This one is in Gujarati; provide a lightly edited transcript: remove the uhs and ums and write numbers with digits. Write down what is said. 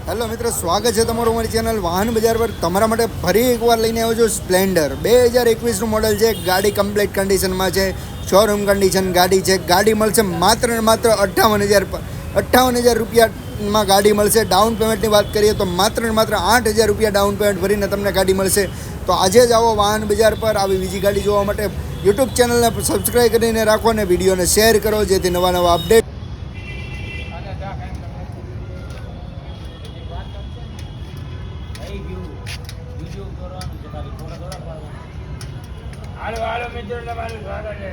હેલો મિત્રો, સ્વાગત છે તમારું અમારી ચેનલ વાહન બજાર પર. તમારા માટે ફરી એકવાર લઈને આવ્યો છું સ્પ્લેન્ડર 2021નું મોડલ છે. ગાડી કમ્પ્લીટ કન્ડિશનમાં છે, શોરૂમ કન્ડિશન ગાડી છે. ગાડી મળશે માત્ર ને માત્ર 58,000 રૂપિયામાં ગાડી મળશે. ડાઉન પેમેન્ટની વાત કરીએ તો માત્ર ને માત્ર 8,000 રૂપિયા ડાઉન પેમેન્ટ ભરીને તમને ગાડી મળશે. તો આજે જ આવો વાહન બજાર પર. આવી બીજી ગાડી જોવા માટે યુટ્યુબ ચેનલને સબસ્ક્રાઈબ કરીને રાખો અને વિડીયોને શેર કરો, જેથી નવા અપડેટ હાલો મિત્રો, તમારું સ્વાગત છે.